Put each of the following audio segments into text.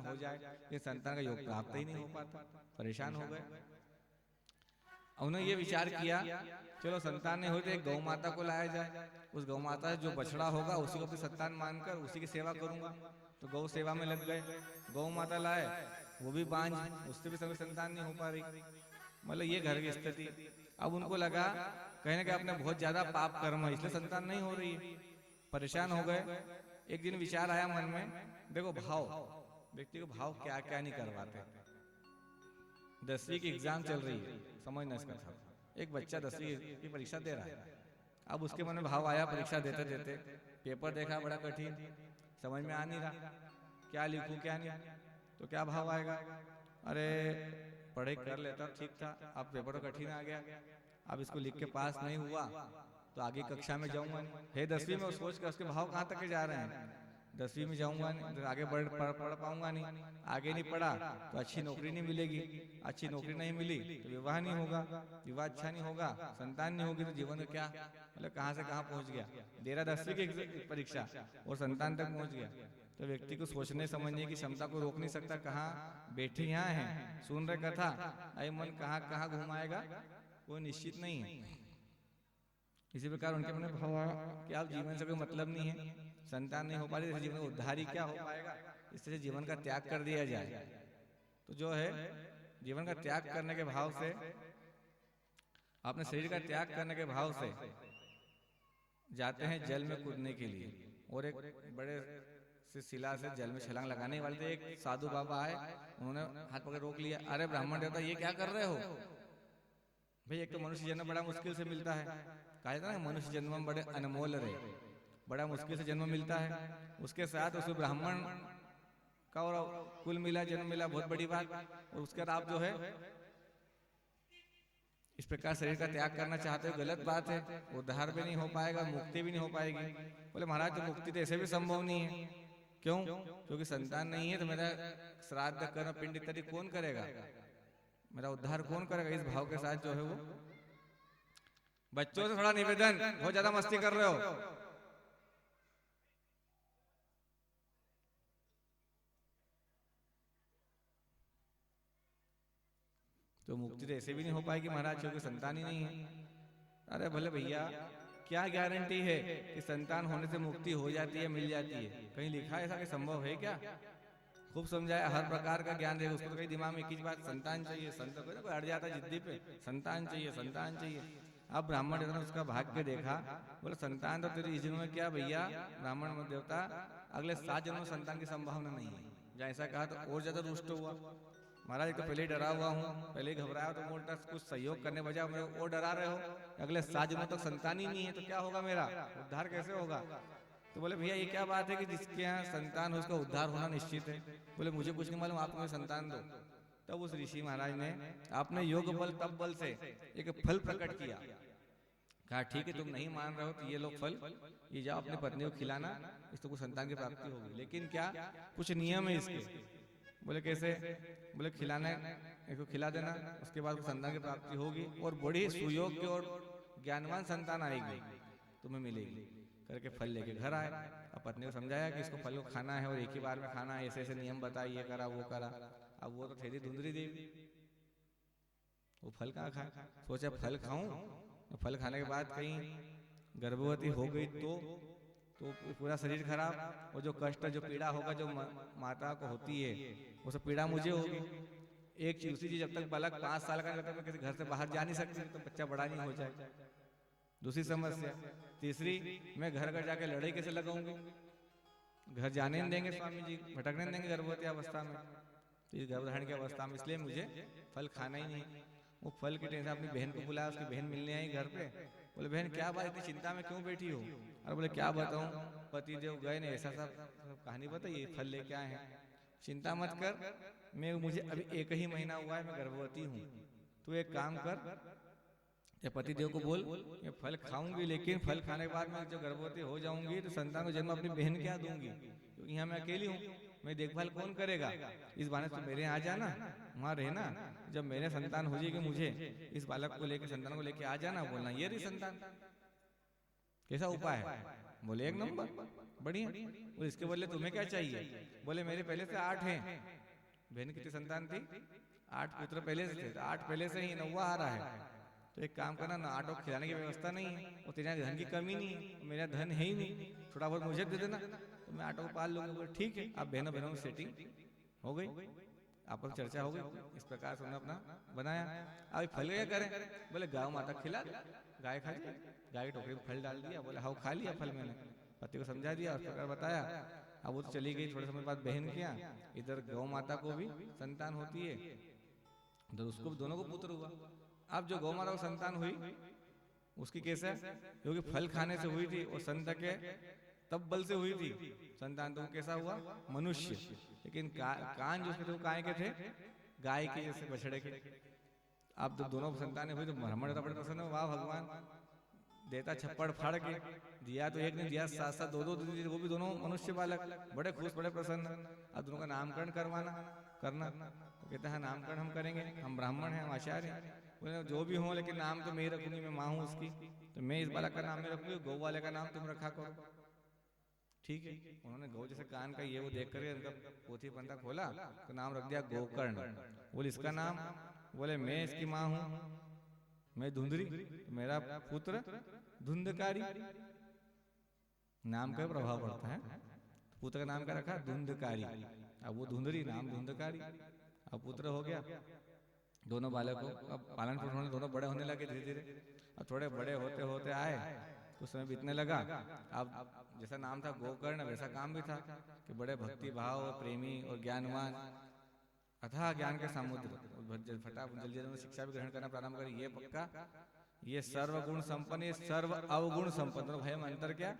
हो जाए, ये संतान का योग प्राप्त ही नहीं हो पाता, परेशान हो गए। उन्होंने ये विचार किया चलो संतान नहीं हो तो एक गौ माता को लाया जाए, उस गौ माता से जो बछड़ा होगा उसी को अपनी संतान मानकर उसी की सेवा करूंगा। तो गौ सेवा में लग गए, गौ माता लाए, वो भी बांझ, उससे भी सभी संतान नहीं हो पा रही, मतलब ये घर की स्थिति। अब उनको लगा कहीं ना कहीं अपने बहुत ज्यादा पाप कर्म है इसलिए संतान नहीं हो रही है, परेशान हो गए। एक दिन विचार आया मन में, देखो भाव, व्यक्ति को भाव क्या क्या नहीं करवाते। 10वीं की एग्जाम चल रही है, समझना इसका था, एक बच्चा 10वीं की परीक्षा दे रहा है। अब उसके मन में भाव आया, परीक्षा देते देते पेपर देखा बड़ा कठिन, समझ में आ नहीं रहा क्या लिखूं क्या नहीं, तो क्या भाव आएगा, अरे पढ़ाई कर लेता ठीक था, अब पेपर तो कठिन आ गया, अब इसको लिख के पास नहीं हुआ तो आगे कक्षा में जाऊंगा नहीं। है 10वीं में सोच कर उसके भाव कहाँ तक के जा रहे हैं, 10वीं में जाऊंगा नहीं तो आगे पढ़ पाऊंगा नहीं, आगे नहीं पढ़ा तो अच्छी नौकरी नहीं मिलेगी, अच्छी नौकरी नहीं मिली तो विवाह नहीं होगा, विवाह अच्छा नहीं होगा, संतान नहीं होगी तो जीवन में क्या, मतलब कहाँ से कहाँ पहुंच गया, दे रहा 10वीं की परीक्षा और संतान तक पहुंच गया। तो व्यक्ति को सोचने समझने की क्षमता को रोक नहीं सकता, कहाँ बैठे यहाँ है सुन रहे कथा, अरे मन कहाँ कहाँ घुमाएगा कोई निश्चित नहीं है। इसी प्रकार उनके मन में भाव आया कि अब जीवन से कोई मतलब नहीं है, संतान नहीं हो पा रही, जीवन का उद्धार ही क्या हो पाएगा, इससे जीवन का त्याग कर दिया जाए। तो जो है जीवन का त्याग करने के भाव से, अपने शरीर का त्याग करने के भाव से जाते हैं जल में कूदने के लिए, और एक बड़े से शिला से जल में छलांग लगाने वाले थे, एक साधु बाबा आए, उन्होंने हाथ पकड़ रोक लिया, अरे ब्राह्मण देवता ये क्या कर रहे हो भाई, एक तो मनुष्य जन्म बड़ा मुश्किल से मिलता है, कहा जाता है ना मनुष्य जन्म बड़े अनमोल रहे, बड़ा मुश्किल से जन्म मिलता है, उसके साथ उसको ब्राह्मण का और कुल मिला जन्म मिला, बहुत बड़ी बात, और उसके बाद आप जो है इस प्रकार शरीर का त्याग करना चाहते हो, गलत बात है, उद्धार भी नहीं हो पाएगा, मुक्ति भी नहीं हो पाएगी। बोले महाराज तो मुक्ति तो ऐसे भी संभव नहीं है, क्यों, क्योंकि संतान नहीं है तो मेरा श्राद्ध कर्म पिंड इत्यादि कौन करेगा, मेरा उद्धार कौन करेगा। इस भाव के साथ जो है वो, बच्चों से थोड़ा निवेदन, बहुत ज्यादा मस्ती कर रहे हो, तो मुक्ति तो ऐसे भी नहीं हो पाएगी महाराज क्योंकि संतान ही नहीं है। अरे भले भैया क्या गारंटी है कि संतान होने से मुक्ति हो जाती है, मिल जाती है, कहीं लिखा है ऐसा कि संभव है क्या। खूब समझाया, हर प्रकार का ज्ञान देगा उसको, तो कहीं दिमाग में एक ही बात, संतान चाहिए, संत कोई अड़ जाता जिद्दी पे, संतान चाहिए संतान चाहिए। अब ब्राह्मण देवता ने उसका भाग्य देखा, बोले संतान तो तेरी इस जन्म में क्या भैया, ब्राह्मण देवता अगले 7 जन्मों में संतान की संभावना नहीं है। जब ऐसा कहा तो और ज्यादा रुष्ट हुआ, महाराज तो पहले ही डरा हुआ हूँ, पहले ही घबराया, तो मोटा कुछ सहयोग करने बजाय मेरे और डरा रहे हो, अगले 7 जन्मों तक संतान ही नहीं है तो क्या होगा, मेरा उद्धार कैसे होगा। तो बोले भैया ये क्या बात है कि जिसके यहाँ संतान हो उसका उद्धार होना निश्चित है। बोले मुझे कुछ नहीं मालूम, आप मुझे संतान दो। तब उस ऋषि महाराज ने अपने योग बल तप बल से एक फल प्रकट किया, कहा ठीक है तुम नहीं मान रहे हो तो ये लो फल, ये जाओ अपनी पत्नी को खिलाना, इसको कुछ संतान की प्राप्ति होगी, लेकिन क्या कुछ नियम है इसके। बोले कैसे, बोले खिलाना, इसको खिला देना, उसके बाद संतान की प्राप्ति होगी और बड़ी सुयोग्य और ज्ञानवान संतान आएगी तुम्हें मिलेगी, करके फल लेके घर आए। अब पत्नी को समझाया कि इसको फल को खाना है और एक ही बार में खाना है, ऐसे ऐसे नियम बताए, ये करा वो करा। अब वो तो थेरी धुंधरी देवी, वो फल कहाँ खाए, सोचा फल खाऊं, फल खाने के बाद कहीं गर्भवती हो गई तो पूरा शरीर खराब, और जो कष्ट जो पीड़ा होगा जो माता को होती है वो सब पीड़ा मुझे होगी। एक दूसरी चीज, जब तक बालक 5 साल का नहीं होता किसी घर से बाहर जा नहीं सकती तो बच्चा बड़ा नहीं हो जाए, दूसरी समस्या। तीसरी, मैं घर घर जाके लड़ाई कैसे लगाऊंगी, घर जाने नहीं देंगे स्वामी जी, भटकने नहीं देंगे गर्भवती अवस्था में, तो इस गर्भधारण की अवस्था में, इसलिए मुझे फल खाना ही नहीं। वो फल की टेंशन, अपनी बहन को बुलाया, उसकी बहन मिलने आई घर पे, बोले बहन क्या बात इतनी चिंता में क्यों बैठी हो, अरे बोले क्या बताऊं, पति देव गए ने ऐसा सब कहानी बताइए, फल लेके आए हैं। चिंता मत कर, मैं मुझे अभी 1 ही महीना हुआ है, मैं गर्भवती हूँ, तू एक काम कर, या पति देव को बोल मैं फल खाऊंगी, लेकिन फल खाने के बाद मैं जब गर्भवती हो जाऊंगी तो संतान को जन्म अपनी बहन क्या दूंगी, क्योंकि यहाँ मैं अकेली हूँ, मैं देखभाल कौन करेगा, इस बहाने से मेरे यहाँ आ जाना, वहाँ रहना, जब मेरे संतान हो जाएगी मुझे इस बालक को लेकर संतान को लेके आ जाना, बोलना ये रही संतान। कैसा उपाय है, बोले 1 नंबर। बढ़िया। बोले इसके बदले तुम्हें क्या चाहिए? बोले मेरे पहले से 8 हैं। बहन कितनी संतान थी? 8 पुत्र पहले से थे, तो 8 पहले से ही, 9वां आ रहा है। तो एक काम करना ना, 8 को खिलाने की व्यवस्था नहीं है और तेरे यहाँ धन की कमी नहीं है, मेरा धन है ही नहीं, थोड़ा बहुत मुझे दे देना तो मैं 8 को पाल लूंगा। बोले ठीक है। आप बहनों बहनों में सेटिंग हो गई, आपस में चर्चा हो गई, इस प्रकार से उन्होंने अपना बनाया। अब फल क्या करें? बोले गाय माता खिला दे, गाय खा जाए। गाय की टोकरी में फल डाल दिया, बोले हाँ खा लिया फल। मैंने पति को समझा दिया, उस प्रकार बताया। अब वो तो चली गई। थोड़े समय बाद बहन क्या, इधर गौ माता को भी संतान होती है, उधर उसको भी, दोनों को पुत्र हुआ। अब जो गौ माता को संतान हुई उसकी कैसे? क्योंकि फल खाने से हुई थी और संत के तब बल से हुई थी संतान, तो वो कैसा हुआ? मनुष्य। लेकिन कान जो उसके थे वो काय के थे? गाय के जैसे, बछड़े के। अब जब दोनों संतानें हुई तो ब्राह्मण बड़े प्रसन्न हुए, वाह भगवान, देता छप्पड़ फाड़ के दिया, तो एक ने दिया, साथ साथ दो दे दिए, वो भी दोनों मनुष्य बालक। बड़े खुश, बड़े प्रसन्न। अब दोनों का नामकरण करना, तो कहते हैं नामकरण हम करेंगे, हम ब्राह्मण हैं, हम आचार्य हैं। बोले जो भी हो, लेकिन नाम तो मैं ही रखूंगी, मैं माँ हूँ उसकी, तो मैं इस बालक का नाम नहीं रखूंगी, गौ वाले का नाम तुम रखा करो। ठीक है। उन्होंने गौ जैसे कान का ये वो देख करके उनका पोथी पंथा खोला, तो नाम रख दिया गोकर्ण। बोले इसका नाम? बोले मैं इसकी माँ हूँ, मैं धुंधरी, मेरा पुत्र धुंधकारी। नाम का प्रभाव पड़ता है। पुत्र का नाम क्या रखा? धुंधकारी। अब वो धुंधरी, नाम धुंधकारी। अब पुत्र हो गया। दोनों बालकों अब पालन पोषण होने, दोनों बड़े होने लगे धीरे धीरे। अब थोड़े बड़े होते होते आए, कुछ समय बीतने लगा। अब जैसा नाम था गोकर्ण, वैसा काम भी था कि बड़े भक्ति भाव, प्रेमी और ज्ञानवान, अथाह ज्ञान के समुद्र। फटाफट जल्दी शिक्षा भी ग्रहण करना प्रारंभ करी। ये पक्का, ये सर्वगुण संपन्न, ये सर्व अवगुण संपन्न। दोनों भाई में अंतर क्या?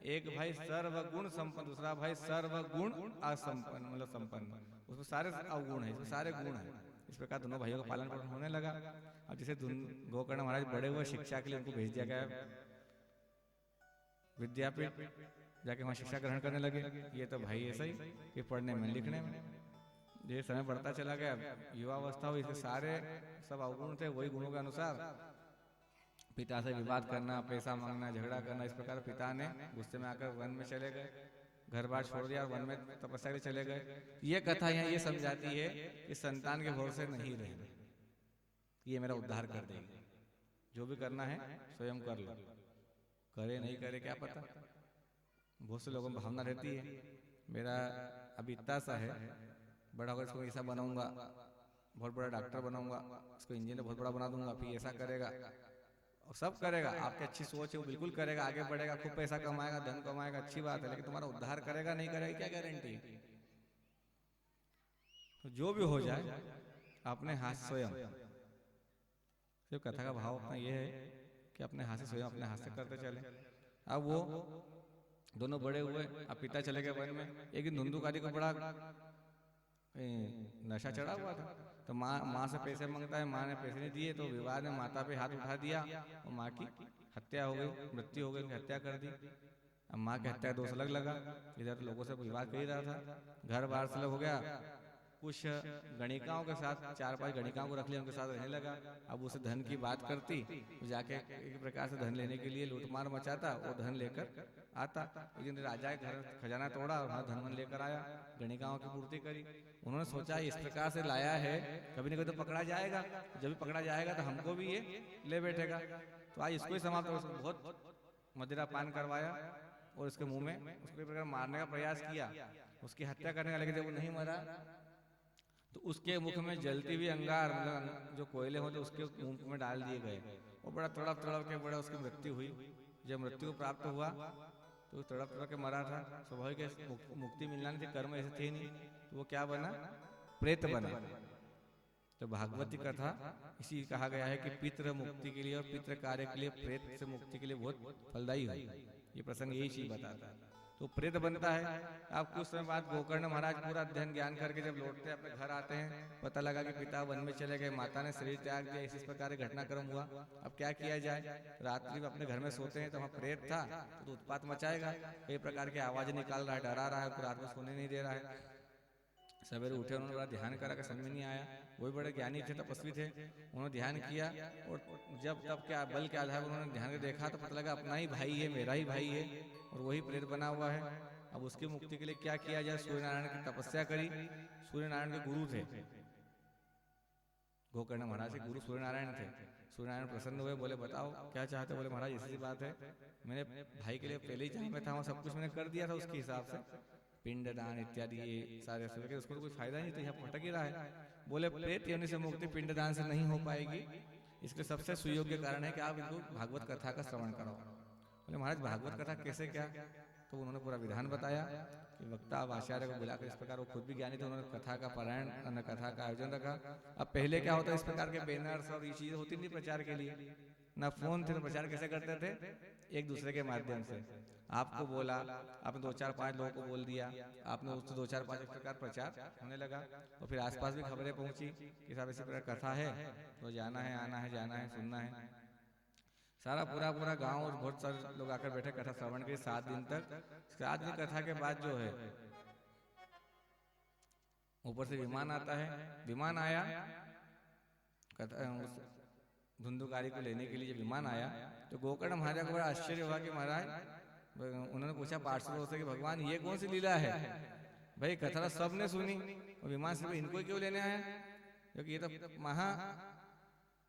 एक भाई सर्वगुण संपन्न, दूसरा भाई सर्वगुण असंपन्न, मतलब संपन्न। उसमें सारे अवगुण है, इसमें सारे गुण है। इस प्रकार दोनों भाइयों का पालन पोषण होने लगा। अब जैसे गोकर्ण महाराज बड़े हुए, शिक्षा के लिए उनको भेज दिया गया विद्यापीठ, जाके वहाँ शिक्षा ग्रहण करने लगे। ये तो भाई ऐसा ही कि पढ़ने में लिखने में। जैसे समय बढ़ता चला गया, युवावस्था हुई, इसके सारे सब अवगुण थे, वही गुणों के अनुसार पिता से विवाद करना, पैसा मांगना, झगड़ा करना। इस प्रकार पिता ने गुस्से में आकर वन में चले गए, घर बार छोड़ दिया, वन में तपस्या के लिए चले गए। ये कथा यहाँ ये समझाती है कि संतान के भरोसे नहीं रहना, ये मेरा उद्धार कर देगी। जो भी करना है स्वयं कर लो, करे नहीं करे क्या पता। बहुत से लोगों में भावना रहती है मेरा अभी इतना सा है, बड़ा होकर इसको ऐसा बनाऊंगा, बहुत बड़ा डॉक्टर बनाऊंगा, इसको इंजीनियर बहुत बड़ा बना दूंगा, फिर ऐसा करेगा और सब करेगा। आपकी अच्छी सोच है, वो बिल्कुल करेगा, आगे बढ़ेगा, खूब पैसा कमाएगा, धन कमाएगा, अच्छी बात है, लेकिन तुम्हारा उद्धार करेगा नहीं करेगा क्या गारंटी? तो जो भी हो जाए अपने हाथ स्वयं। सिर्फ कथा का भाव अपना ये है कि अपने हाथ से स्वयं, अपने हाथ से करते चले। अब वो दोनों बड़े हुए, अब पिता चले गए वन में। एक दिन धुंधुकारी को बड़ा नशा चढ़ा हुआ था, तो माँ से पैसे मांगता है, माँ ने पैसे नहीं दिए, तो विवाद में माता पे हाथ उठा दिया और माँ की हत्या हो गई, मृत्यु हो गई, हत्या कर दी। अब माँ की हत्या दोष अलग लगा, इधर तो लोगों से विवाद कर ही रहा था, घर बार से अलग हो गया। कुछ गणिकाओं के साथ, 4-5 गणिकाओं को रख लिया, उनके साथ रहने लगा। अब उसे धन की बात करती, जाके एक प्रकार से धन लेने के लिए लूटमार मचाता, वो धन लेकर आता। एक दिन राजा के घर खजाना तोड़ा और वहाँ धन लेकर आया, गणिकाओं की पूर्ति करी। उन्होंने सोचा इस प्रकार से लाया है, कभी न कभी तो पकड़ा जाएगा, जब भी पकड़ा जाएगा तो हमको भी ये ले बैठेगा। तो आज इसको ही समाप्त, बहुत मदिरा पान करवाया और उसके मुंह में उसको एक प्रकार मारने का प्रयास किया, उसकी हत्या करने का। लेकिन जब वो नहीं मरा तो उसके मुख में जलती हुई अंगार, मतलब जो कोयले होते उसके मुंह में डाल दिए गए। वो बड़ा तड़प तड़प के बड़ा उसकी मृत्यु हुई। जब मृत्यु प्राप्त हुआ तो तड़प तड़प के मरा था, स्वाभाविक मुक्ति मिलना नहीं थी, कर्म ऐसे थे नहीं, तो वो क्या बना? प्रेत बना। तो भागवती कथा इसी कहा गया है कि पितृ मुक्ति के लिए और पितृ कार्य के लिए प्रेत से मुक्ति के लिए बहुत फलदायी है। ये प्रसंग यही चीज बताता है। तो प्रेत बनता है। अब कुछ समय बाद गोकर्ण महाराज पूरा अध्ययन ज्ञान करके जब लौटते अपने घर आते हैं, पता लगा कि पिता वन में चले गए, माता ने शरीर त्याग दिया, इस प्रकार घटनाक्रम हुआ। अब क्या किया जाए? रात्रि में अपने घर में सोते हैं तो वहाँ प्रेत था, तो उत्पात मचाएगा, कई प्रकार की आवाजें निकाल रहा है, डरा रहा है, रात में सोने नहीं दे रहा है। सवेरे उठे, उन्होंने बड़ा ध्यान करा कि समझ में नहीं आया। वो भी बड़े ज्ञानी थे, तपस्वी थे, उन्होंने ध्यान किया और जब तब क्या बल के आधार पर उन्होंने ध्यान के देखा तो पता लगा अपना ही भाई है, मेरा ही भाई है और वही प्रेत बना हुआ है। अब उसकी मुक्ति के लिए क्या किया जाए? सूर्य नारायण की तपस्या करी। सूर्य नारायण के गुरु थे, गोकर्ण महाराज के गुरु सूर्य नारायण थे। सूर्य नारायण प्रसन्न हुए, बोले बताओ क्या चाहते? बोले महाराज ऐसी बात है, मैंने भाई के लिए पहले ही जहाँ मैं था वहाँ सब कुछ मैंने कर दिया था उसके हिसाब से, पिंड दान इत्यादि ये सारे, उसको तो कोई फायदा नहीं, तो यहाँ भटक ही रहा है। बोले प्रेत योनि से मुक्ति पिंड दान से नहीं हो पाएगी, इसके सबसे सुयोग्य कारण है कि आप इनको भागवत कथा का श्रवण कराओ। बोले महाराज भागवत कथा कैसे क्या? तो उन्होंने पूरा विधान बताया कि वक्ता आचार्य को बुलाकर इस प्रकार, वो खुद भी ज्ञानी थे, उन्होंने कथा का पारायण, कथा का आयोजन रखा। अब पहले क्या होता है, इस प्रकार के बैनर्स और ये चीजें होती नहीं प्रचार के लिए, ना फोन थे, तो प्रचार कैसे करते थे? एक दूसरे के माध्यम से। आपको बोला, आपने 2-4-5 लोगों को बोल दिया, आपने उससे 2-4-5 इस प्रकार प्रचार होने लगा, और फिर आसपास भी खबरें पहुंची कि साहब इसी प्रकार कथा है, तो जाना है, आना है, जाना है, सुनना है। सारा पूरा गांव और बहुत सारे लोग आकर बैठे कथा श्रवण के 7 दिन तक। 7 दिन कथा के बाद जो है ऊपर से विमान आता है। विमान आया उस धुंधुकारी को लेने के लिए, जब विमान आया तो गोकर्ण महाराज को बड़ा आश्चर्य हुआ कि महाराज, उन्होंने पूछा पार्षदों से कि भगवान ये कौन सी लीला है? भाई कथा सबने सुनी और विमान सिर्फ इनको क्यों लेने आया? क्योंकि ये तो महा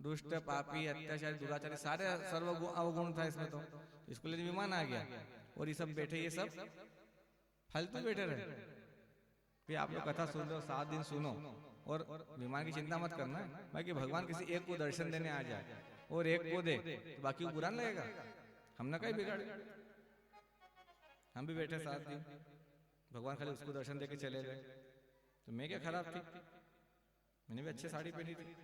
दुष्ट, पापी, अत्याचारी, दुराचारी, सारे सर्व अवगुण था इसमें, तो इसको लेने विमान आ गया। और ये सब बैठे, ये सब फालतू बैठे रहे। फिर आप लोग कथा सुन लो, 7 दिन सुनो और विमान की चिंता मत करना, बाकी भगवान किसी एक को दर्शन देने आ जाए और एक को दे तो बाकी को बुरा नहीं लगेगा, हमने कहीं बिगाड़े। हम भी बैठे 7 दिन, भगवान खाली उसको दर्शन देके चले गए, तो मैं क्या खराब थी? मैंने भी अच्छी साड़ी पहनी थी।